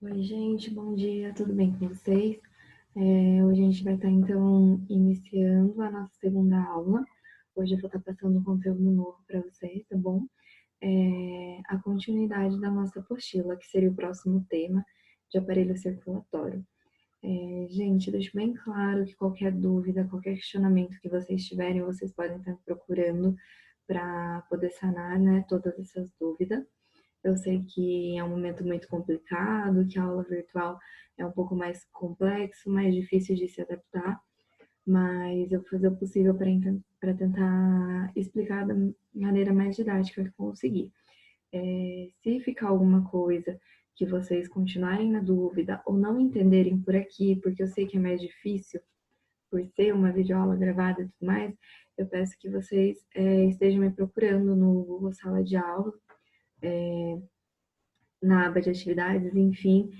Oi, gente, bom dia, tudo bem com vocês? Hoje a gente vai estar, então, iniciando a nossa segunda aula. Hoje eu vou estar passando um conteúdo novo para vocês, tá bom? A continuidade da nossa apostila, que seria o próximo tema de aparelho circulatório. Gente, deixo bem claro que qualquer dúvida, qualquer questionamento que vocês tiverem, vocês podem estar procurando para poder sanar, né, todas essas dúvidas. Eu sei que é um momento muito complicado, que a aula virtual é um pouco mais complexo, mais difícil de se adaptar, mas eu vou fazer o possível para tentar explicar da maneira mais didática que conseguir. Se ficar alguma coisa que vocês continuarem na dúvida ou não entenderem por aqui, porque eu sei que é mais difícil, por ser uma videoaula gravada e tudo mais, eu peço que vocês estejam me procurando no Google Sala de Aula, na aba de atividades, enfim,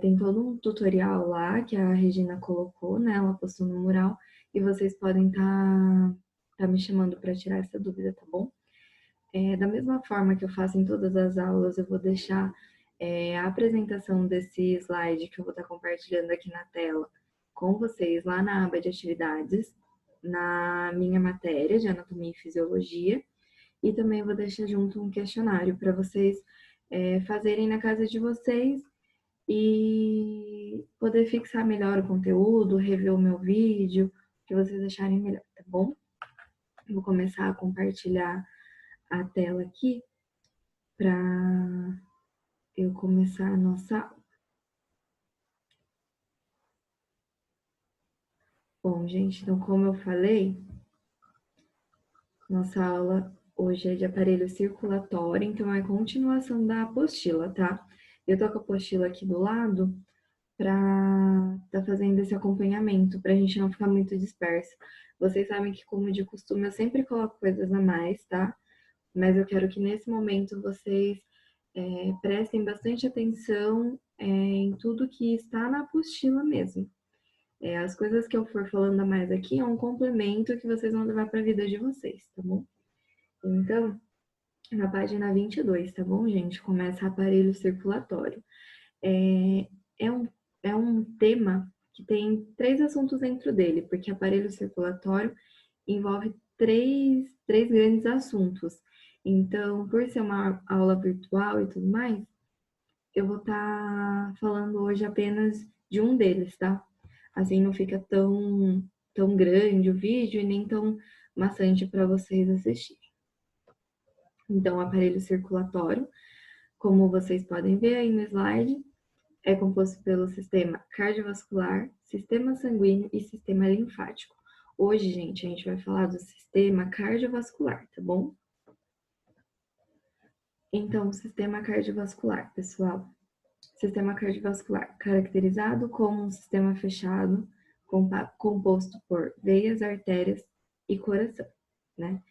tem todo um tutorial lá que a Regina colocou, né? Ela postou no mural, e vocês podem tá me chamando para tirar essa dúvida, tá bom? Da mesma forma que eu faço em todas as aulas, eu vou deixar a apresentação desse slide que eu vou estar compartilhando aqui na tela com vocês lá na aba de atividades, na minha matéria de anatomia e fisiologia, e também vou deixar junto um questionário para vocês fazerem na casa de vocês e poder fixar melhor o conteúdo, rever o meu vídeo, o que vocês acharem melhor, tá bom? Vou começar a compartilhar a tela aqui para eu começar a nossa aula. Bom, gente, então como eu falei, nossa aula hoje é de aparelho circulatório, então é a continuação da apostila, tá? Eu tô com a apostila aqui do lado para estar fazendo esse acompanhamento, para a gente não ficar muito disperso. Vocês sabem que, como de costume, eu sempre coloco coisas a mais, tá? Mas eu quero que nesse momento vocês prestem bastante atenção em tudo que está na apostila mesmo. As coisas que eu for falando a mais aqui é um complemento que vocês vão levar para a vida de vocês, tá bom? Então, na página 22, tá bom, gente? Começa aparelho circulatório. É, é, um, é um tema que tem três assuntos dentro dele, porque aparelho circulatório envolve três grandes assuntos. Então, por ser uma aula virtual e tudo mais, eu vou estar falando hoje apenas de um deles, tá? Assim não fica tão grande o vídeo e nem tão maçante para vocês assistirem. Então, o aparelho circulatório, como vocês podem ver aí no slide, é composto pelo sistema cardiovascular, sistema sanguíneo e sistema linfático. Hoje, gente, a gente vai falar do sistema cardiovascular, tá bom? Então, o sistema cardiovascular, pessoal. Sistema cardiovascular, caracterizado como um sistema fechado, composto por veias, artérias e coração, né?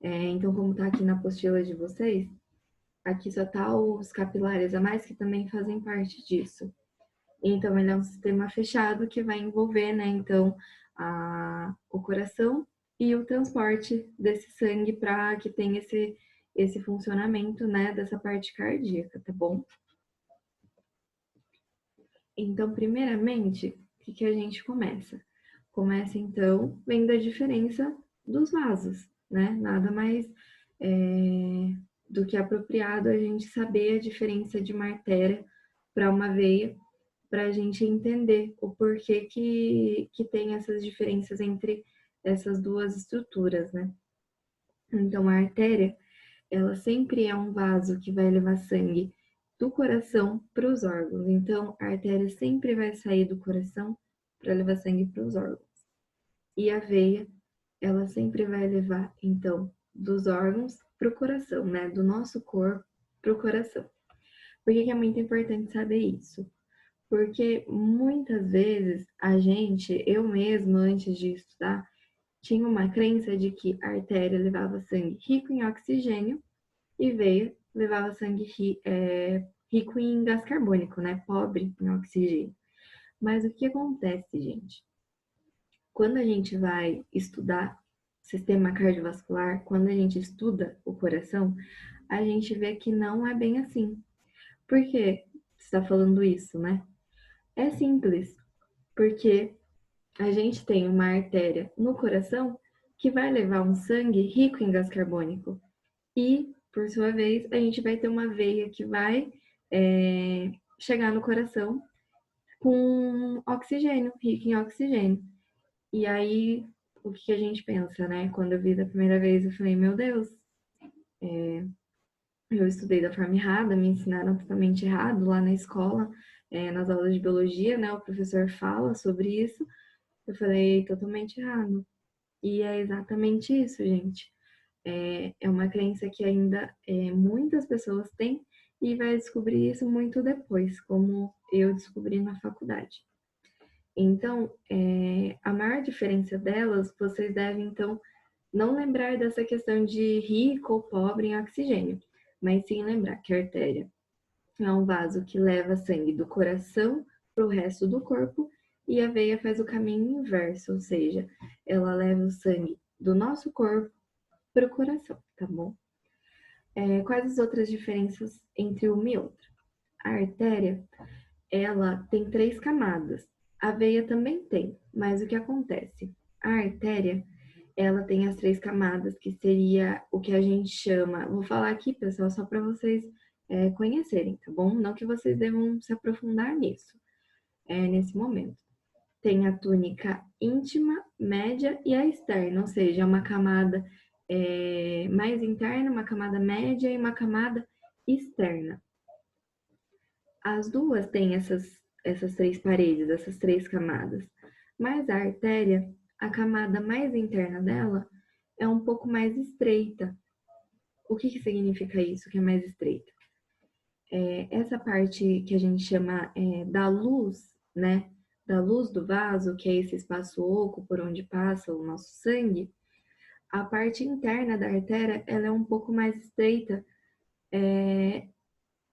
Então, como tá aqui na apostila de vocês, aqui só tá os capilares a mais que também fazem parte disso. Então, ele é um sistema fechado que vai envolver, né, então, o coração e o transporte desse sangue para que tenha esse funcionamento, né, dessa parte cardíaca, tá bom? Então, primeiramente, o que a gente começa? Começa, então, vendo a diferença dos vasos, né? Nada mais do que apropriado a gente saber a diferença de uma artéria para uma veia, para a gente entender o porquê que tem essas diferenças entre essas duas estruturas, né? Então, a artéria, ela sempre é um vaso que vai levar sangue do coração para os órgãos. Então, a artéria sempre vai sair do coração para levar sangue para os órgãos. E a veia, ela sempre vai levar, então, dos órgãos para o coração, né? Do nosso corpo para o coração. Por que é muito importante saber isso? Porque muitas vezes a gente, eu mesma, antes de estudar, tinha uma crença de que a artéria levava sangue rico em oxigênio e veia levava sangue rico em gás carbônico, né? Pobre em oxigênio. Mas o que acontece, gente? Quando a gente vai estudar sistema cardiovascular, quando a gente estuda o coração, a gente vê que não é bem assim. Porque está falando isso, né? É simples, porque a gente tem uma artéria no coração que vai levar um sangue rico em gás carbônico. E, por sua vez, a gente vai ter uma veia que vai chegar no coração com oxigênio, rico em oxigênio. E aí, o que a gente pensa, né? Quando eu vi da primeira vez, eu falei, meu Deus, eu estudei da forma errada, me ensinaram totalmente errado lá na escola, nas aulas de biologia, né? O professor fala sobre isso. Eu falei, totalmente errado. E é exatamente isso, gente. É uma crença que ainda muitas pessoas têm e vai descobrir isso muito depois, como eu descobri na faculdade. Então, a maior diferença delas, vocês devem, então, não lembrar dessa questão de rico ou pobre em oxigênio, mas sim lembrar que a artéria é um vaso que leva sangue do coração para o resto do corpo e a veia faz o caminho inverso, ou seja, ela leva o sangue do nosso corpo para o coração, tá bom? Quais as outras diferenças entre uma e outra? A artéria, ela tem 3 camadas. A veia também tem, mas o que acontece? A artéria, ela tem as 3 camadas, que seria o que a gente chama... Vou falar aqui, pessoal, só para vocês conhecerem, tá bom? Não que vocês devam se aprofundar nisso, nesse momento. Tem a túnica íntima, média e a externa, ou seja, uma camada mais interna, uma camada média e uma camada externa. As duas têm essas 3 paredes, essas 3 camadas, mas a artéria, a camada mais interna dela é um pouco mais estreita. O que significa isso, que é mais estreita? Essa parte que a gente chama da luz, né? Da luz do vaso, que é esse espaço oco por onde passa o nosso sangue, a parte interna da artéria ela é um pouco mais estreita,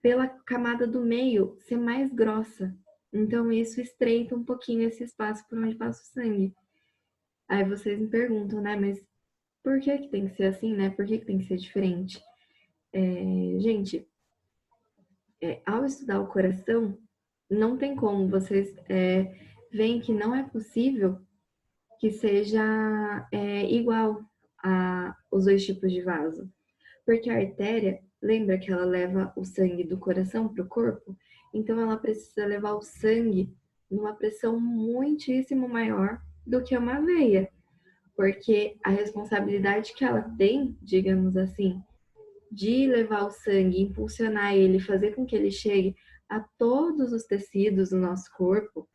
pela camada do meio ser mais grossa. Então, isso estreita um pouquinho esse espaço por onde passa o sangue. Aí vocês me perguntam, né? Mas por que que tem que ser assim, né? Por que que tem que ser diferente? Gente, ao estudar o coração, não tem como vocês veem que não é possível que seja igual a os dois tipos de vaso. Porque a artéria, lembra que ela leva o sangue do coração para o corpo? Então ela precisa levar o sangue numa pressão muitíssimo maior do que uma veia. Porque a responsabilidade que ela tem, digamos assim, de levar o sangue, impulsionar ele, fazer com que ele chegue a todos os tecidos do nosso corpo,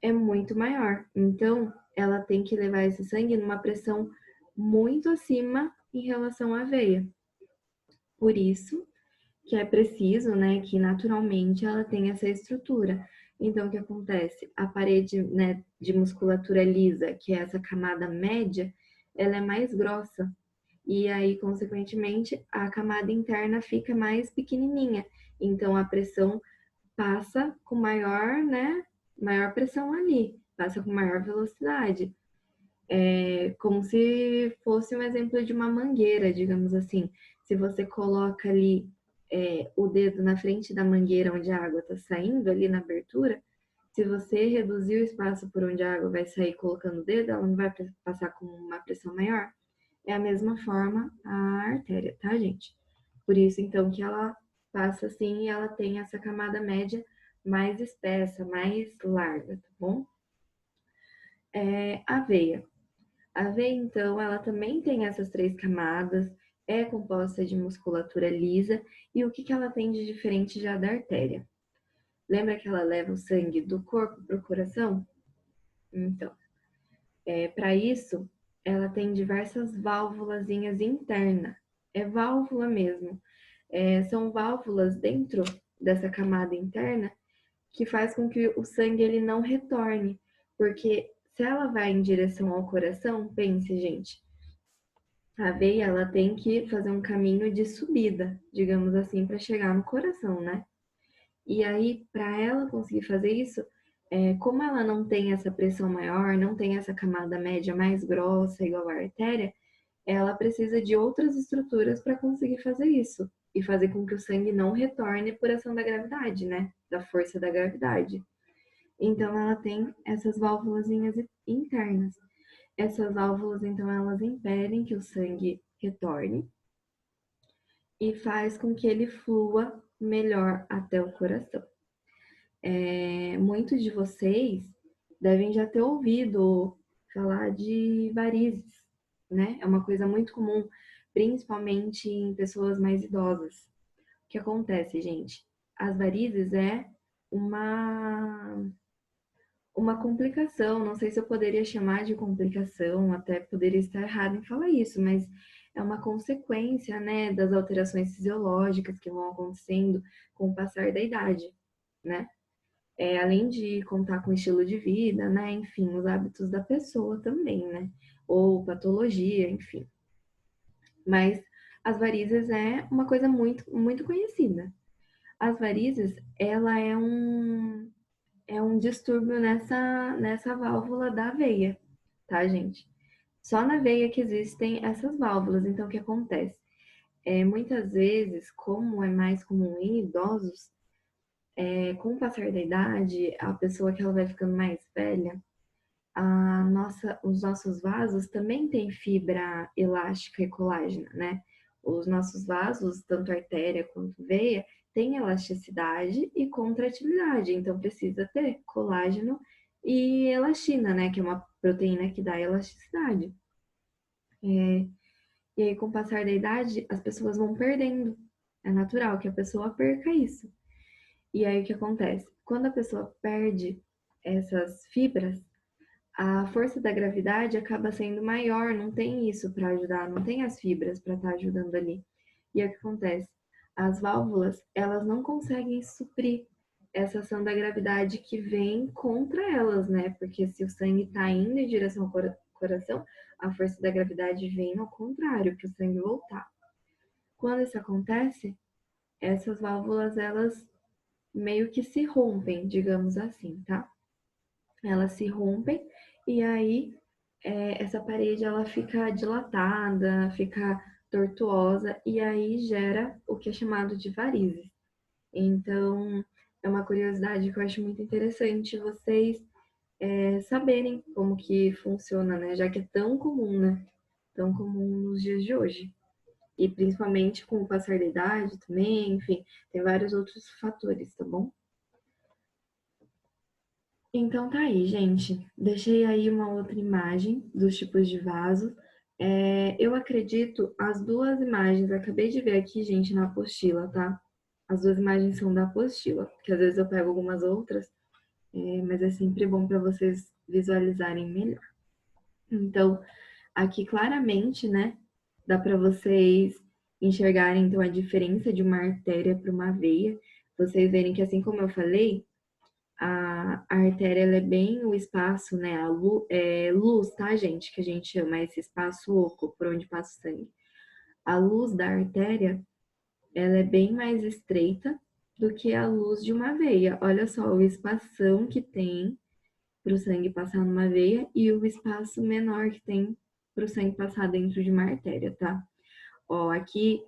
é muito maior. Então, ela tem que levar esse sangue numa pressão muito acima em relação à veia. Por isso que é preciso, né, que naturalmente ela tenha essa estrutura. Então, o que acontece? A parede, né, de musculatura lisa, que é essa camada média, ela é mais grossa. E aí, consequentemente, a camada interna fica mais pequenininha. Então, a pressão passa com maior, né, maior pressão ali, passa com maior velocidade. É como se fosse um exemplo de uma mangueira, digamos assim. Se você coloca ali o dedo na frente da mangueira onde a água está saindo, ali na abertura, se você reduzir o espaço por onde a água vai sair colocando o dedo, ela não vai passar com uma pressão maior. É a mesma forma a artéria, tá, gente? Por isso, então, que ela passa assim e ela tem essa camada média mais espessa, mais larga, tá bom? A veia. A veia, então, ela também tem essas 3 camadas, é composta de musculatura lisa, e o que que ela tem de diferente já da artéria? Lembra que ela leva o sangue do corpo para o coração? Então, para isso, ela tem diversas válvulazinhas internas. É válvula mesmo. São válvulas dentro dessa camada interna que faz com que o sangue ele não retorne. Porque se ela vai em direção ao coração, pense, gente, a veia ela tem que fazer um caminho de subida, digamos assim, para chegar no coração, né? E aí, para ela conseguir fazer isso, como ela não tem essa pressão maior, não tem essa camada média mais grossa, igual a artéria, ela precisa de outras estruturas para conseguir fazer isso. e fazer com que o sangue não retorne por ação da gravidade, né? Da força da gravidade. Então, ela tem essas válvulas internas. Essas válvulas, então, elas impedem que o sangue retorne e faz com que ele flua melhor até o coração. Muitos de vocês devem já ter ouvido falar de varizes, né? É uma coisa muito comum, principalmente em pessoas mais idosas. O que acontece, gente? As varizes é uma uma complicação, não sei se eu poderia chamar de complicação, até poderia estar errado em falar isso, mas é uma consequência, né, das alterações fisiológicas que vão acontecendo com o passar da idade, né? Além de contar com o estilo de vida, né, enfim, os hábitos da pessoa também, né? Ou patologia, enfim. Mas as varizes é uma coisa muito conhecida. As varizes, ela é um distúrbio nessa válvula da veia, tá, gente? Só na veia que existem essas válvulas. Então, o que acontece? Muitas vezes, como é mais comum em idosos, com o passar da idade, a pessoa que ela vai ficando mais velha, os nossos vasos também têm fibra elástica e colágena, né? Os nossos vasos, tanto artéria quanto veia, têm elasticidade e contratilidade, então precisa ter colágeno e elastina, né? Que é uma proteína que dá elasticidade. E aí, com o passar da idade, as pessoas vão perdendo. É natural que a pessoa perca isso. E aí, o que acontece? Quando a pessoa perde essas fibras, a força da gravidade acaba sendo maior, não tem isso para ajudar, não tem as fibras para estar ajudando ali. E aí, o que acontece? As válvulas, elas não conseguem suprir essa ação da gravidade que vem contra elas, né? Porque se o sangue está indo em direção ao coração, a força da gravidade vem ao contrário, para o sangue voltar. Quando isso acontece, essas válvulas, elas meio que se rompem, digamos assim, tá? Elas se rompem e aí essa parede ela fica dilatada, fica tortuosa e aí gera o que é chamado de varizes. Então, é uma curiosidade que eu acho muito interessante vocês saberem como que funciona, né? Já que é tão comum, né? Tão comum nos dias de hoje. E principalmente com o passar da idade também, enfim, tem vários outros fatores, tá bom? Então tá aí, gente. Deixei aí uma outra imagem dos tipos de vaso. Eu acredito, as duas imagens, acabei de ver aqui, gente, na apostila, tá? As duas imagens são da apostila, porque às vezes eu pego algumas outras, mas é sempre bom para vocês visualizarem melhor. Então, aqui claramente, né, dá para vocês enxergarem então a diferença de uma artéria para uma veia. Vocês verem que assim como eu falei, a artéria ela é bem o espaço, né? A luz, tá, gente? Que a gente chama esse espaço oco por onde passa o sangue. A luz da artéria, ela é bem mais estreita do que a luz de uma veia. Olha só o espação que tem para o sangue passar numa veia e o espaço menor que tem para o sangue passar dentro de uma artéria, tá? Ó, aqui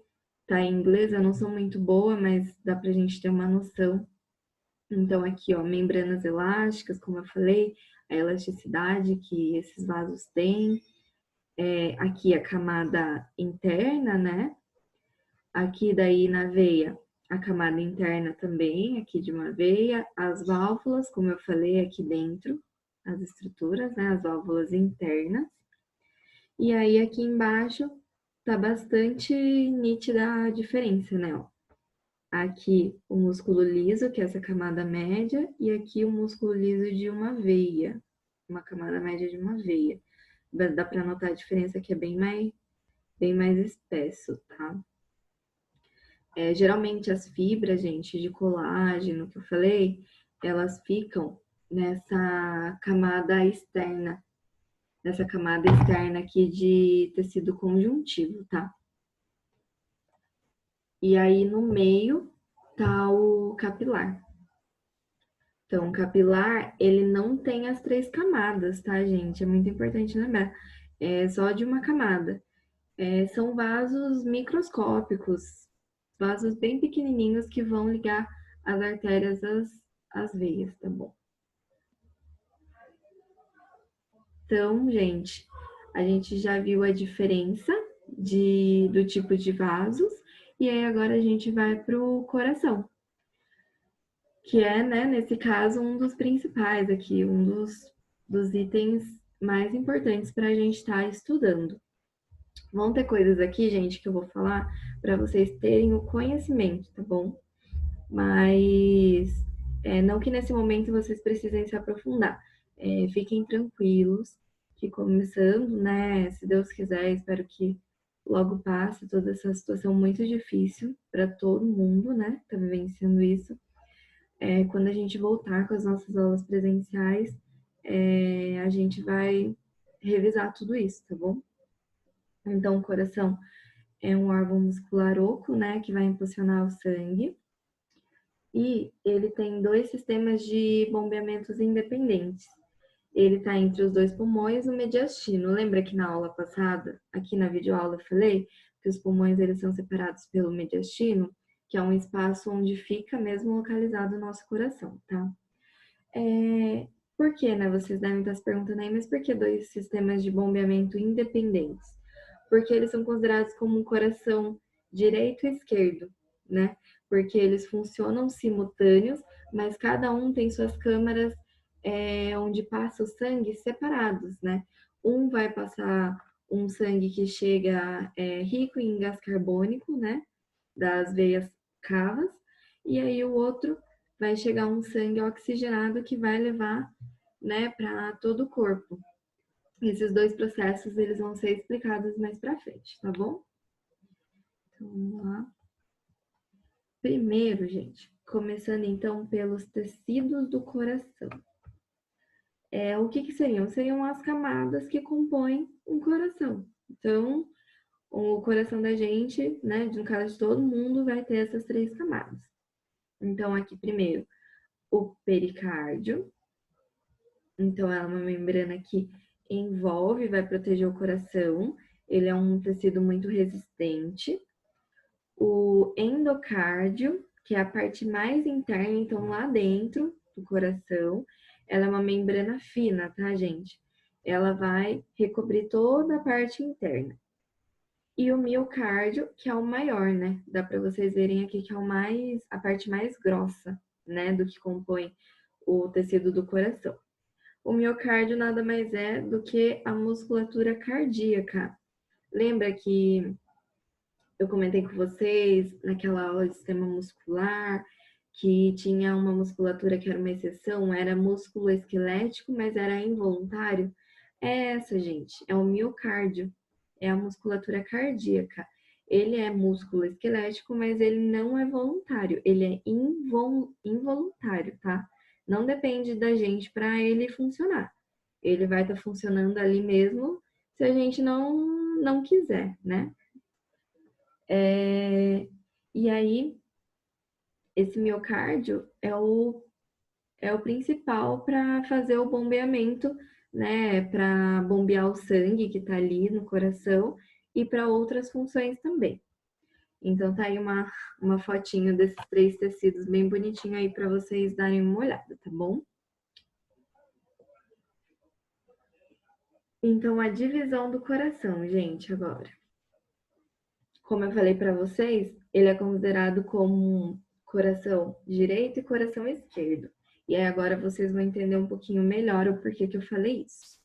tá em inglês, eu não sou muito boa, mas dá pra gente ter uma noção. Então, aqui, ó, membranas elásticas, como eu falei, a elasticidade que esses vasos têm. Aqui a camada interna, né? Aqui daí na veia, a camada interna também, aqui de uma veia. As válvulas, como eu falei, aqui dentro, as estruturas, né? As válvulas internas. E aí aqui embaixo tá bastante nítida a diferença, né? Ó. Aqui o músculo liso, que é essa camada média, e aqui o músculo liso de uma veia, uma camada média de uma veia. Dá para notar a diferença que é bem mais espesso, tá? Geralmente as fibras, gente, de colágeno que eu falei, elas ficam nessa camada externa aqui de tecido conjuntivo, tá? E aí no meio tá o capilar. Então, o capilar, ele não tem as três camadas, tá, gente? É muito importante lembrar. É só de uma camada. São vasos microscópicos, vasos bem pequenininhos que vão ligar as artérias às veias, tá bom? Então, gente, a gente já viu a diferença do tipo de vasos, e aí agora a gente vai pro coração, que é, né, nesse caso, um dos principais aqui, um dos itens mais importantes para a gente estar estudando. Vão ter coisas aqui, gente, que eu vou falar para vocês terem o conhecimento, tá bom? Mas não que nesse momento vocês precisem se aprofundar. Fiquem tranquilos, que começando, né? Se Deus quiser, espero que logo passe toda essa situação muito difícil para todo mundo, né? Tá vivenciando isso. Quando a gente voltar com as nossas aulas presenciais, a gente vai revisar tudo isso, tá bom? Então, o coração é um órgão muscular oco, né? Que vai impulsionar o sangue. E ele tem dois sistemas de bombeamentos independentes. Ele está entre os dois pulmões e o mediastino. Lembra que na aula passada, aqui na videoaula, eu falei que os pulmões eles são separados pelo mediastino, que é um espaço onde fica mesmo localizado o nosso coração, tá? Por que, né? Vocês devem estar se perguntando aí, mas por que dois sistemas de bombeamento independentes? Porque eles são considerados como um coração direito e esquerdo, né? Porque eles funcionam simultâneos, mas cada um tem suas câmaras onde passa o sangue separados, né? Um vai passar um sangue que chega rico em gás carbônico, né? Das veias cavas, e aí o outro vai chegar um sangue oxigenado que vai levar, né, para todo o corpo. Esses dois processos eles vão ser explicados mais para frente, tá bom? Então, vamos lá. Primeiro, gente, começando então pelos tecidos do coração. O que seriam? Seriam as camadas que compõem um coração. Então, o coração da gente, né, no caso de todo mundo, vai ter essas três camadas. Então, aqui primeiro, o pericárdio. Então, é uma membrana que envolve, vai proteger o coração. Ele é um tecido muito resistente. O endocárdio, que é a parte mais interna, então lá dentro do coração, ela é uma membrana fina, tá, gente? Ela vai recobrir toda a parte interna. E o miocárdio, que é o maior, né? Dá para vocês verem aqui que é a parte mais grossa, né, do que compõe o tecido do coração. O miocárdio nada mais é do que a musculatura cardíaca. Lembra que eu comentei com vocês naquela aula de sistema muscular que tinha uma musculatura que era uma exceção, era músculo esquelético, mas era involuntário? É essa, gente, é o miocárdio, é a musculatura cardíaca. Ele é músculo esquelético, mas ele não é voluntário, ele é involuntário, tá? Não depende da gente para ele funcionar. Ele vai estar funcionando ali mesmo se a gente não quiser, né? E aí, esse miocárdio é o principal para fazer o bombeamento, né? Para bombear o sangue que está ali no coração e para outras funções também. Então, tá aí uma fotinho desses três tecidos bem bonitinho aí para vocês darem uma olhada, tá bom? Então, a divisão do coração, gente, agora. Como eu falei para vocês, ele é considerado como coração direito e coração esquerdo. E aí agora vocês vão entender um pouquinho melhor o porquê que eu falei isso.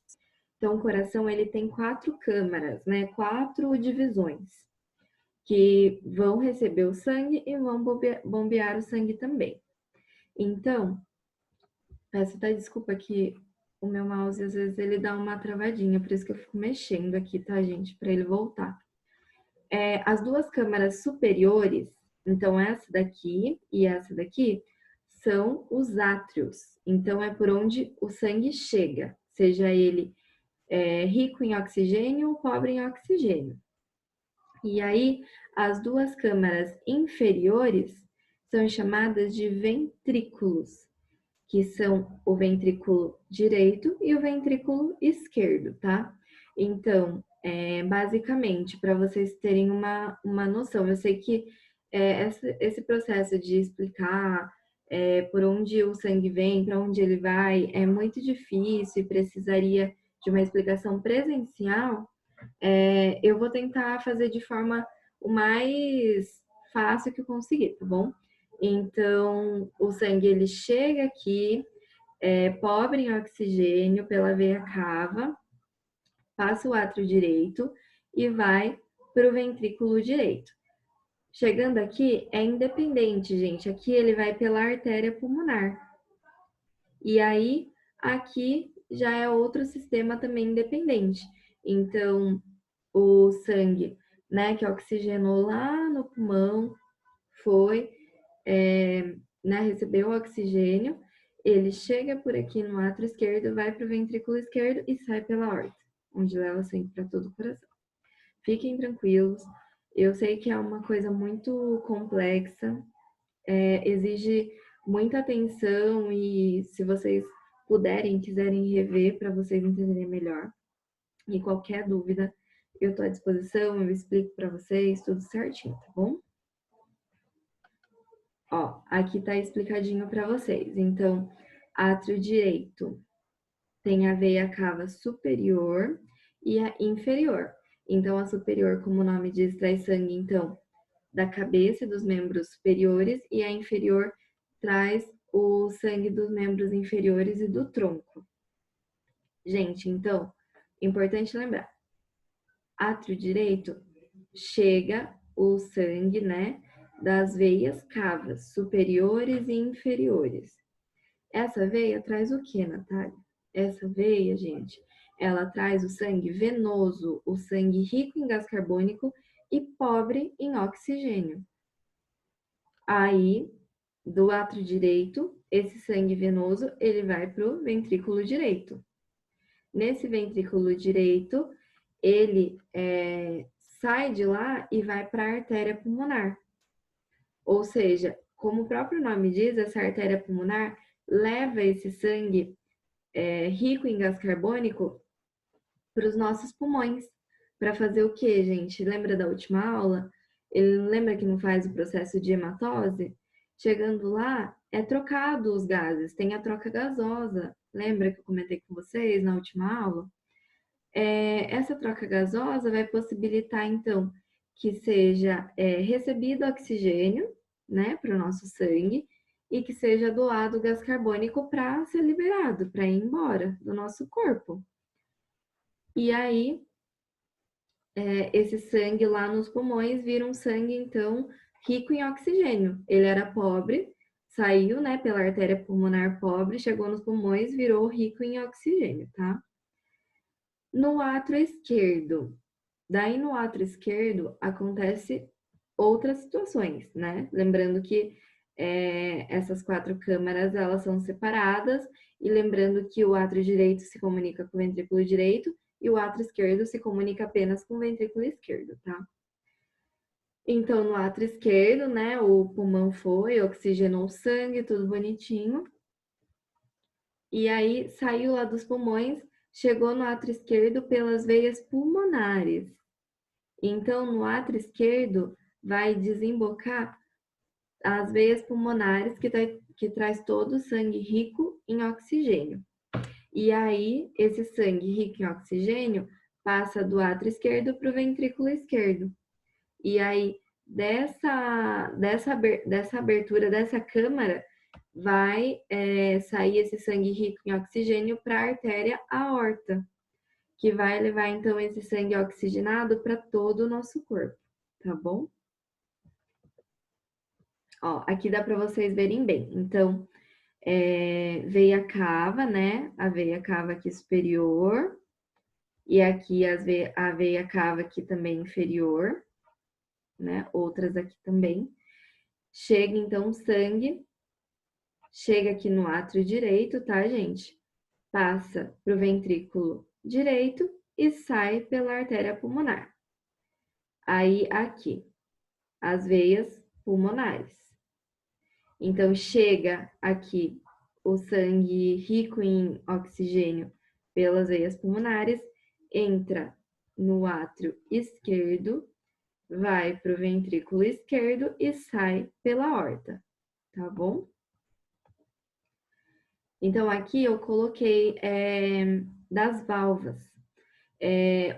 Então, o coração ele tem 4 câmaras, né? 4 divisões que vão receber o sangue e vão bombear o sangue também. Então, peço até desculpa que o meu mouse às vezes ele dá uma travadinha, por isso que eu fico mexendo aqui, tá, gente? Para ele voltar. As duas câmaras superiores, então essa daqui e essa daqui, são os átrios. Então, é por onde o sangue chega, seja ele rico em oxigênio ou pobre em oxigênio. E aí, as duas câmaras inferiores são chamadas de ventrículos, que são o ventrículo direito e o ventrículo esquerdo, tá? Então, basicamente, para vocês terem uma noção, eu sei que esse processo de explicar por onde o sangue vem, para onde ele vai, é muito difícil e precisaria de uma explicação presencial. Eu vou tentar fazer de forma o mais fácil que eu conseguir, tá bom? Então, o sangue ele chega aqui, pobre em oxigênio pela veia cava, passa o átrio direito e vai para o ventrículo direito. Chegando aqui, é independente, gente. Aqui ele vai pela artéria pulmonar. E aí, aqui já é outro sistema também independente. Então, o sangue, né, que oxigenou lá no pulmão, foi, né, recebeu o oxigênio, ele chega por aqui no átrio esquerdo, vai para o ventrículo esquerdo e sai pela aorta, onde leva sangue para todo o coração. Fiquem tranquilos, eu sei que é uma coisa muito complexa, exige muita atenção e se vocês puderem, quiserem rever para vocês entenderem melhor. E qualquer dúvida, eu estou à disposição, eu explico para vocês tudo certinho, tá bom? Ó, aqui tá explicadinho para vocês. Então, átrio direito tem a veia cava superior e a inferior. Então, a superior, como o nome diz, traz sangue, então, da cabeça e dos membros superiores, e a inferior traz o sangue dos membros inferiores e do tronco. Gente, então, importante lembrar, átrio direito chega o sangue, né, das veias cavas superiores e inferiores. Essa veia traz o que, Natália? Essa veia, gente, ela traz o sangue venoso, o sangue rico em gás carbônico e pobre em oxigênio. Aí, do átrio direito, esse sangue venoso, ele vai para o ventrículo direito. Nesse ventrículo direito, ele sai de lá e vai para a artéria pulmonar. Ou seja, como o próprio nome diz, essa artéria pulmonar leva esse sangue rico em gás carbônico para os nossos pulmões. Para fazer o quê, gente? Lembra da última aula? Ele lembra que não faz o processo de hematose? Chegando lá, é trocado os gases, tem a troca gasosa. Lembra que eu comentei com vocês na última aula? Essa troca gasosa vai possibilitar, então, que seja recebido oxigênio, né, para o nosso sangue, e que seja doado gás carbônico para ser liberado, para ir embora do nosso corpo. E aí, esse sangue lá nos pulmões vira um sangue, então, rico em oxigênio. Ele era pobre, saiu, né, pela artéria pulmonar pobre, chegou nos pulmões, virou rico em oxigênio, tá? No átrio esquerdo. Daí, no átrio esquerdo, acontece outras situações, né? Lembrando que essas 4 câmaras, elas são separadas, e lembrando que o átrio direito se comunica com o ventrículo direito, e o átrio esquerdo se comunica apenas com o ventrículo esquerdo, tá? Então, no átrio esquerdo, né, o pulmão foi, oxigenou o sangue, tudo bonitinho. E aí, saiu lá dos pulmões, chegou no átrio esquerdo pelas veias pulmonares. Então, no átrio esquerdo, vai desembocar as veias pulmonares, que traz todo o sangue rico em oxigênio. E aí, esse sangue rico em oxigênio passa do átrio esquerdo para o ventrículo esquerdo. E aí, dessa abertura dessa câmara, vai sair esse sangue rico em oxigênio para a artéria aorta, que vai levar, então, esse sangue oxigenado para todo o nosso corpo, tá bom? Ó, aqui dá para vocês verem bem. Então, veia cava, né? A veia cava aqui superior. E aqui a veia cava aqui também inferior, né? Outras aqui também. Chega, então, o sangue. Chega aqui no átrio direito, tá, gente? Passa pro ventrículo direito e sai pela artéria pulmonar. Aí, aqui, as veias pulmonares. Então, chega aqui o sangue rico em oxigênio pelas veias pulmonares, entra no átrio esquerdo, vai para o ventrículo esquerdo e sai pela aorta, tá bom? Então, aqui eu coloquei das válvulas.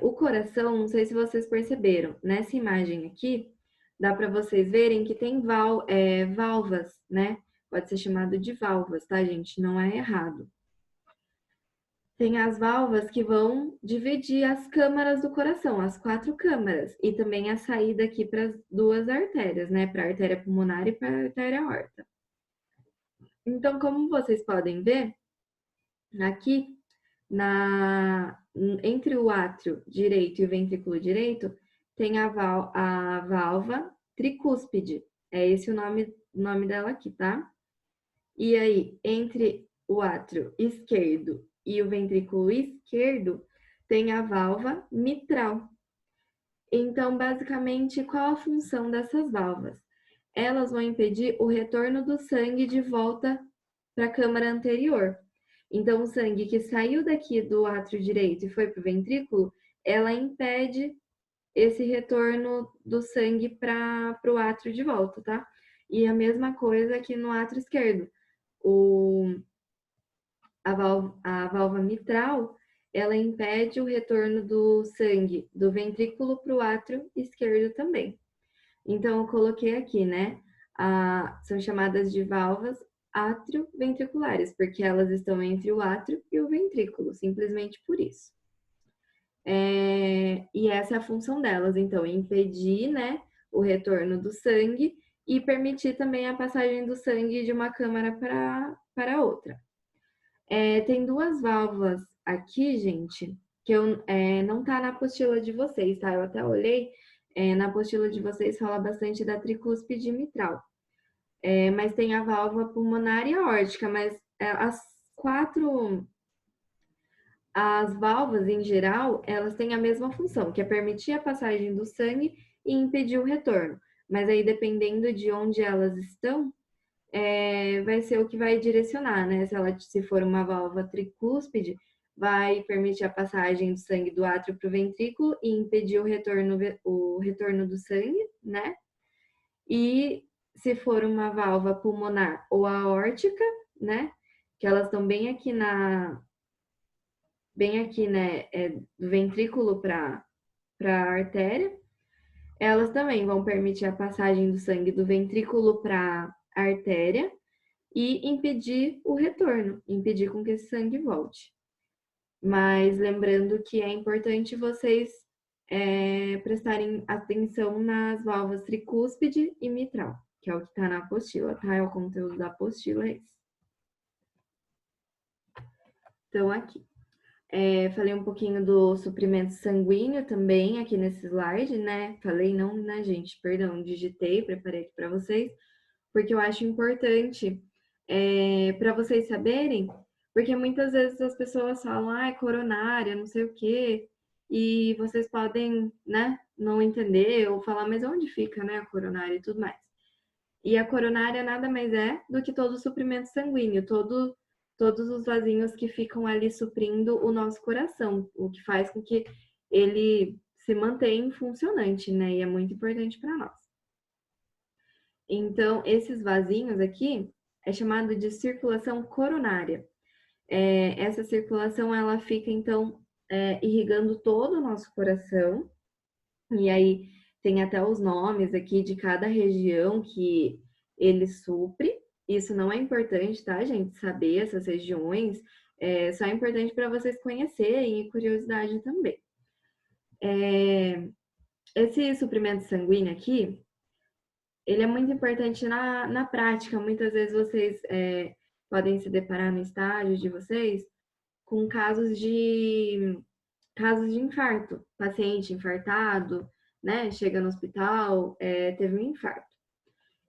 O coração, não sei se vocês perceberam, nessa imagem aqui, dá para vocês verem que tem válvulas, né? Pode ser chamado de válvulas, tá, gente? Não é errado. Tem as válvulas que vão dividir as câmaras do coração, as 4 câmaras, e também a saída aqui para as 2 artérias, né? Para a artéria pulmonar e para a artéria aorta. Então, como vocês podem ver, aqui entre o átrio direito e o ventrículo direito, tem a válvula tricúspide. É esse o nome dela aqui, tá? E aí, entre o átrio esquerdo e o ventrículo esquerdo, tem a válvula mitral. Então, basicamente, qual a função dessas válvulas? Elas vão impedir o retorno do sangue de volta para a câmara anterior. Então, o sangue que saiu daqui do átrio direito e foi para o ventrículo, ela impede esse retorno do sangue para o átrio de volta, tá? E a mesma coisa aqui no átrio esquerdo. A válvula mitral, ela impede o retorno do sangue do ventrículo para o átrio esquerdo também. Então, eu coloquei aqui, né? São chamadas de válvulas atrioventriculares, porque elas estão entre o átrio e o ventrículo, simplesmente por isso. E essa é a função delas, então, impedir, né, o retorno do sangue e permitir também a passagem do sangue de uma câmara para outra. Tem 2 válvulas aqui, gente, que não tá na apostila de vocês, tá? Eu até olhei, na apostila de vocês fala bastante da tricúspide mitral. Mas tem a válvula pulmonar e aórtica, mas as válvulas em geral, elas têm a mesma função, que é permitir a passagem do sangue e impedir o retorno. Mas aí, dependendo de onde elas estão, vai ser o que vai direcionar, né? Se for uma válvula tricúspide, vai permitir a passagem do sangue do átrio para o ventrículo e impedir o retorno do sangue, né? E se for uma válvula pulmonar ou aórtica, né? Que elas estão bem aqui, né? Do ventrículo para a artéria, elas também vão permitir a passagem do sangue do ventrículo para a artéria e impedir o retorno, impedir com que esse sangue volte. Mas lembrando que é importante vocês prestarem atenção nas válvulas tricúspide e mitral, que é o que está na apostila, tá? É o conteúdo da apostila, é esse. Então, aqui. Falei um pouquinho do suprimento sanguíneo também aqui nesse slide, né? Falei não, né, gente? Perdão, digitei, preparei aqui para vocês, porque eu acho importante para vocês saberem, porque muitas vezes as pessoas falam, é coronária, não sei o quê, e vocês podem, né, não entender ou falar, mas onde fica, né, a coronária e tudo mais. E a coronária nada mais é do que todo o suprimento sanguíneo, todos os vasinhos que ficam ali suprindo o nosso coração, o que faz com que ele se mantenha funcionante, né? E é muito importante para nós. Então, esses vasinhos aqui é chamado de circulação coronária. Essa circulação, ela fica, então, irrigando todo o nosso coração. E aí, tem até os nomes aqui de cada região que ele supre. Isso não é importante, tá, gente? Saber essas regiões. Só é importante para vocês conhecerem e curiosidade também. Esse suprimento sanguíneo aqui, ele é muito importante na prática. Muitas vezes vocês podem se deparar no estágio de vocês com casos de infarto. Paciente infartado, né? Chega no hospital, teve um infarto.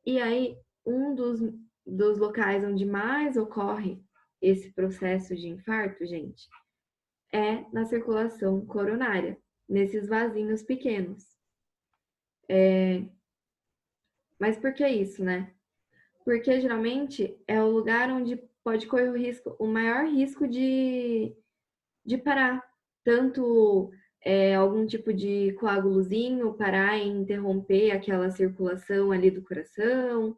E aí, um dos locais onde mais ocorre esse processo de infarto, gente, é na circulação coronária, nesses vasinhos pequenos. Mas por que isso, né? Porque geralmente é o lugar onde pode correr o maior risco de parar, tanto algum tipo de coágulozinho parar e interromper aquela circulação ali do coração,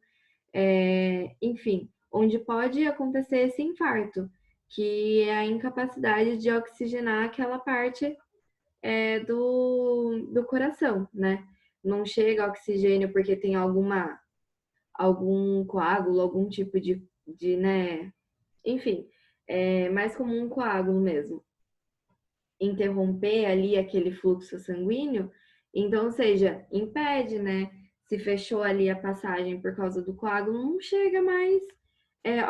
enfim, onde pode acontecer esse infarto, que é a incapacidade de oxigenar aquela parte do coração, né? Não chega oxigênio porque tem algum coágulo, algum tipo né? Enfim, é mais comum um coágulo mesmo. Interromper ali aquele fluxo sanguíneo, então, ou seja, impede, né? Se fechou ali a passagem por causa do coágulo, não chega mais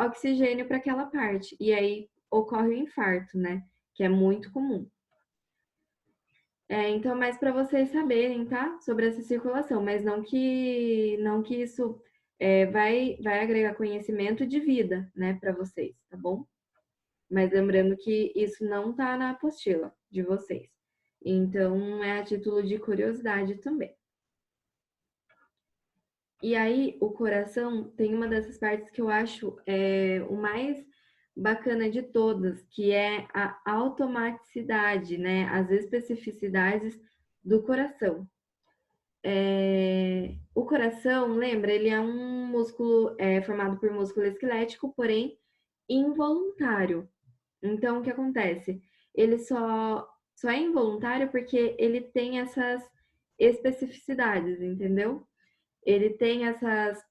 oxigênio para aquela parte. E aí ocorre o infarto, né? Que é muito comum. Então, mais para vocês saberem, tá? Sobre essa circulação, mas não que isso vai agregar conhecimento de vida, né, para vocês, tá bom? Mas lembrando que isso não tá na apostila de vocês. Então, é a título de curiosidade também. E aí, o coração tem uma dessas partes que eu acho o mais bacana de todas, que é a automaticidade, né? As especificidades do coração. O coração, lembra, ele é um músculo formado por músculo esquelético, porém involuntário. Então, o que acontece? Ele só é involuntário porque ele tem essas especificidades, entendeu? Ele tem essas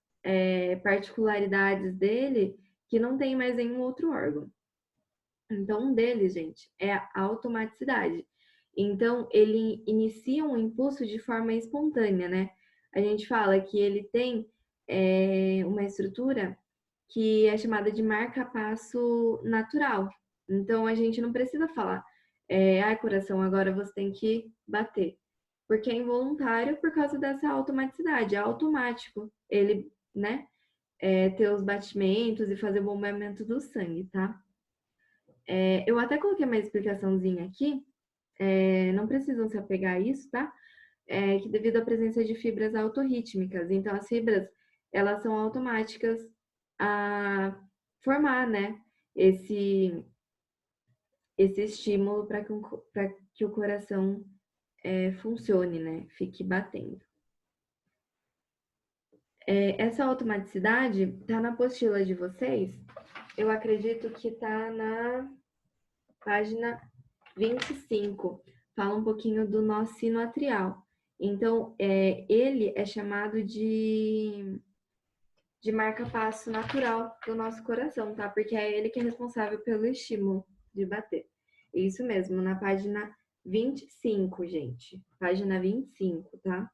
particularidades dele que não tem mais nenhum outro órgão. Então, um deles, gente, é a automaticidade. Então, ele inicia um impulso de forma espontânea, né? A gente fala que ele tem uma estrutura que é chamada de marca-passo natural. Então, a gente não precisa falar, ai, coração, agora você tem que bater. Porque é involuntário por causa dessa automaticidade, é automático ele, né, ter os batimentos e fazer o bombeamento do sangue, tá? Eu até coloquei uma explicaçãozinha aqui, não precisam se apegar a isso, tá? Que devido à presença de fibras autorrítmicas, então as fibras, elas são automáticas a formar, né, esse estímulo para que o coração funcione, né, fique batendo. Essa automaticidade tá na apostila de vocês, eu acredito que tá na página 25, fala um pouquinho do nosso sino atrial. Então, ele é chamado de marca-passo natural do nosso coração, tá? Porque é ele que é responsável pelo estímulo de bater. Isso mesmo, na página 25, gente. Página 25, tá?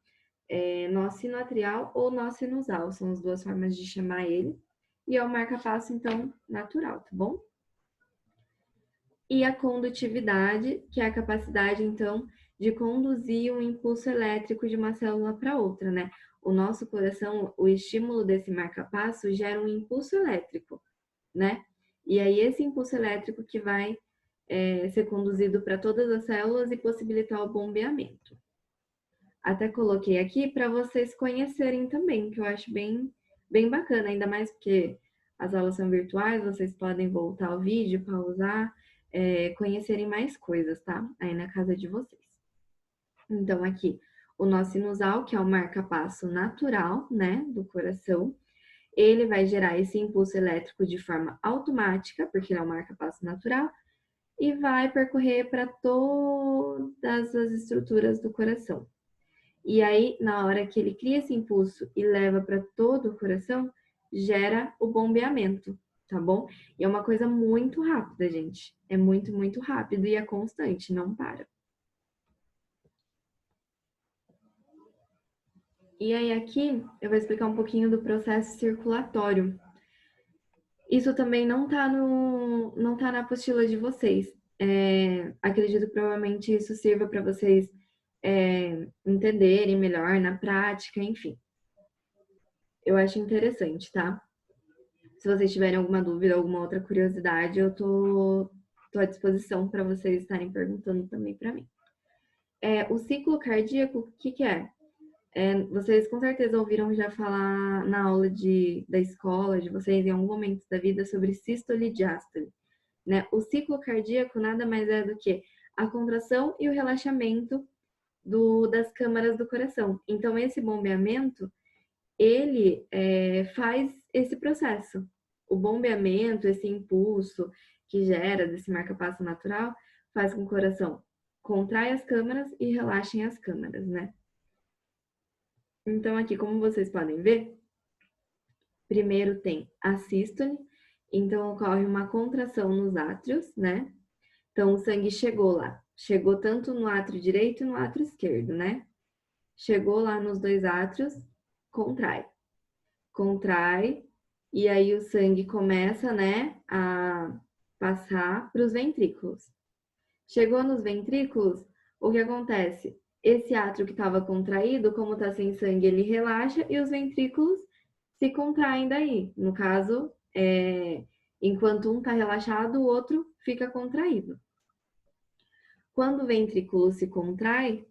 Nó sino atrial ou nó sinusal, são as duas formas de chamar ele. E é o marca-passo, então, natural, tá bom? E a condutividade, que é a capacidade, então, de conduzir um impulso elétrico de uma célula para outra, né? O nosso coração, o estímulo desse marca-passo gera um impulso elétrico, né? E aí esse impulso elétrico que vai ser conduzido para todas as células e possibilitar o bombeamento. Até coloquei aqui para vocês conhecerem também, que eu acho bem, bem bacana, ainda mais porque as aulas são virtuais, vocês podem voltar ao vídeo, pausar, conhecerem mais coisas, tá? Aí na casa de vocês. Então, aqui, o nó sinusal, que é o marca-passo natural, né, do coração, ele vai gerar esse impulso elétrico de forma automática, porque ele é um marca-passo natural, e vai percorrer para todas as estruturas do coração. E aí, na hora que ele cria esse impulso e leva para todo o coração, gera o bombeamento, tá bom? E é uma coisa muito rápida, gente. É muito, muito rápido e é constante, não para. E aí, aqui, eu vou explicar um pouquinho do processo circulatório. Isso também não tá na apostila de vocês. Acredito que provavelmente isso sirva para vocês entenderem melhor na prática, enfim. Eu acho interessante, tá? Se vocês tiverem alguma dúvida, alguma outra curiosidade, eu tô à disposição para vocês estarem perguntando também para mim. O ciclo cardíaco, o que é? Vocês com certeza ouviram já falar na aula da escola de vocês, em algum momento da vida, sobre sístole e diástole, né? O ciclo cardíaco nada mais é do que a contração e o relaxamento das câmaras do coração. Então, esse bombeamento, ele faz esse processo. O bombeamento, esse impulso que gera desse marca-passo natural, faz com que o coração contraia as câmaras e relaxem as câmaras, né? Então, aqui, como vocês podem ver, primeiro tem a sístole, então ocorre uma contração nos átrios, né? Então, o sangue chegou lá, chegou tanto no átrio direito e no átrio esquerdo, né? Chegou lá nos dois átrios, contrai. Contrai, e aí o sangue começa, né, a passar para os ventrículos. Chegou nos ventrículos, o que acontece? Esse átrio que estava contraído, como está sem sangue, ele relaxa e os ventrículos se contraem daí. No caso, enquanto um está relaxado, o outro fica contraído. Quando o ventrículo se contrai,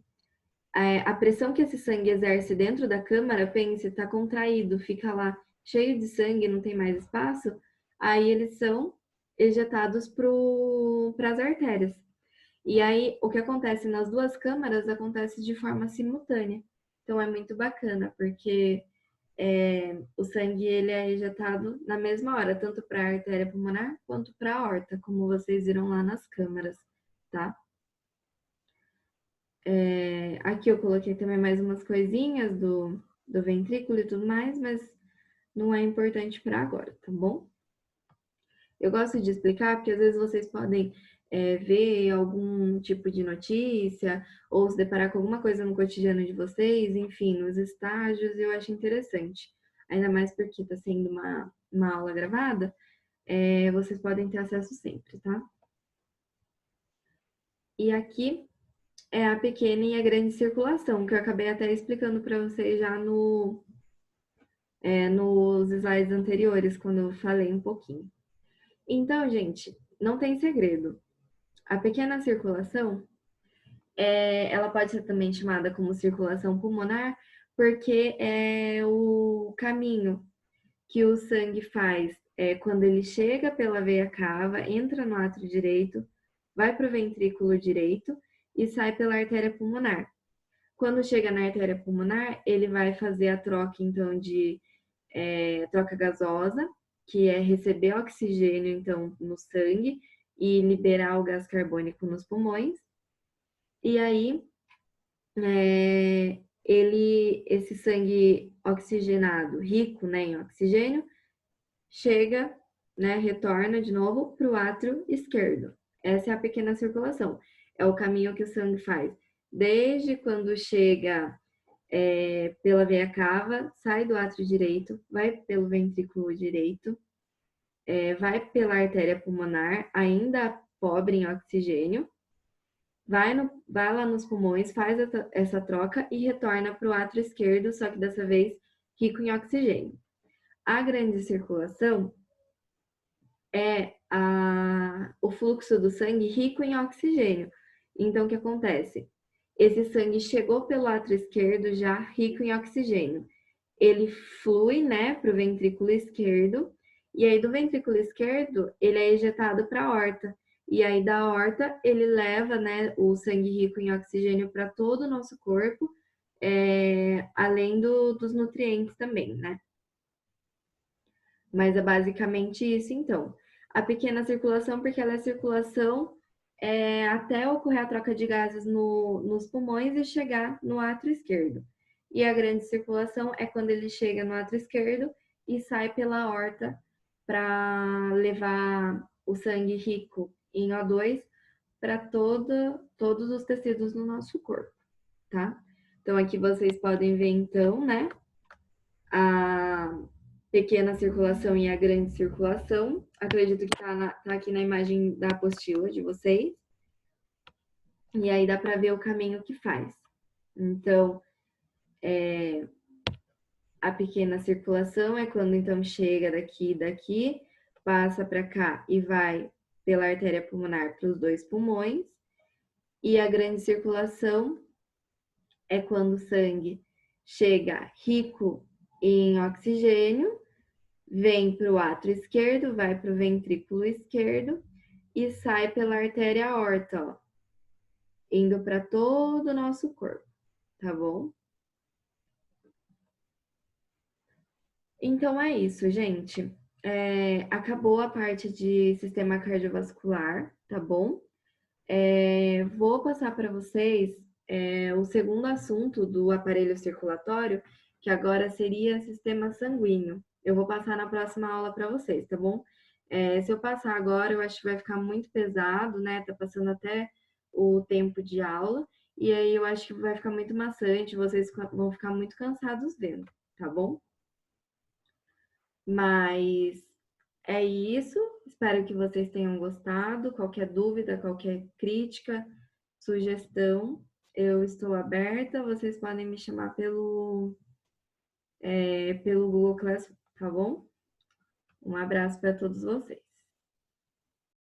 a pressão que esse sangue exerce dentro da câmara, pense, está contraído, fica lá cheio de sangue, não tem mais espaço, aí eles são ejetados para as artérias. E aí, o que acontece nas duas câmaras acontece de forma simultânea. Então, é muito bacana, porque o sangue ele é ejetado na mesma hora, tanto para a artéria pulmonar quanto para a aorta, como vocês viram lá nas câmaras, tá? Aqui eu coloquei também mais umas coisinhas do ventrículo e tudo mais, mas não é importante para agora, tá bom? Eu gosto de explicar porque às vezes vocês podem ver algum tipo de notícia ou se deparar com alguma coisa no cotidiano de vocês, enfim, nos estágios, eu acho interessante. Ainda mais porque está sendo uma aula gravada, vocês podem ter acesso sempre, tá? E aqui é a pequena e a grande circulação, que eu acabei até explicando para vocês já nos slides anteriores, quando eu falei um pouquinho. Então, gente, não tem segredo. A pequena circulação, ela pode ser também chamada como circulação pulmonar, porque é o caminho que o sangue faz quando ele chega pela veia cava, entra no átrio direito, vai para o ventrículo direito e sai pela artéria pulmonar. Quando chega na artéria pulmonar, ele vai fazer a troca, então, de troca gasosa, que é receber oxigênio, então, no sangue e liberar o gás carbônico nos pulmões. E aí, esse sangue oxigenado, rico, né, em oxigênio, chega, né, retorna de novo para o átrio esquerdo. Essa é a pequena circulação. É o caminho que o sangue faz. Desde quando chega pela veia cava, sai do átrio direito, vai pelo ventrículo direito, vai pela artéria pulmonar, ainda pobre em oxigênio, vai lá nos pulmões, faz essa troca e retorna para o átrio esquerdo, só que dessa vez rico em oxigênio. A grande circulação é o fluxo do sangue rico em oxigênio. Então, o que acontece? Esse sangue chegou pelo átrio esquerdo já rico em oxigênio. Ele flui, né, para o ventrículo esquerdo, e aí do ventrículo esquerdo ele é ejetado para a aorta. E aí da aorta ele leva, né, o sangue rico em oxigênio para todo o nosso corpo, além dos nutrientes também, né? Mas é basicamente isso, então. A pequena circulação, porque ela é circulação até ocorrer a troca de gases nos pulmões e chegar no átrio esquerdo. E a grande circulação é quando ele chega no átrio esquerdo e sai pela aorta para levar o sangue rico em O2 para todos os tecidos no nosso corpo, tá? Então, aqui vocês podem ver, então, né, a pequena circulação e a grande circulação. Acredito que tá aqui na imagem da apostila de vocês. E aí dá para ver o caminho que faz. Então, a pequena circulação é quando então chega daqui, passa para cá e vai pela artéria pulmonar para os dois pulmões. E a grande circulação é quando o sangue chega rico em oxigênio, vem para o átrio esquerdo, vai para o ventrículo esquerdo e sai pela artéria aorta, ó. indo para todo o nosso corpo, tá bom? Então é isso, gente. Acabou a parte de sistema cardiovascular, tá bom? Vou passar para vocês o segundo assunto do aparelho circulatório, que agora seria sistema sanguíneo. Eu vou passar na próxima aula para vocês, tá bom? Se eu passar agora, eu acho que vai ficar muito pesado, né? Tá passando até o tempo de aula, e aí eu acho que vai ficar muito maçante, vocês vão ficar muito cansados vendo, tá bom? Mas é isso. Espero que vocês tenham gostado. Qualquer dúvida, qualquer crítica, sugestão, eu estou aberta. Vocês podem me chamar pelo Google Class, tá bom? Um abraço para todos vocês.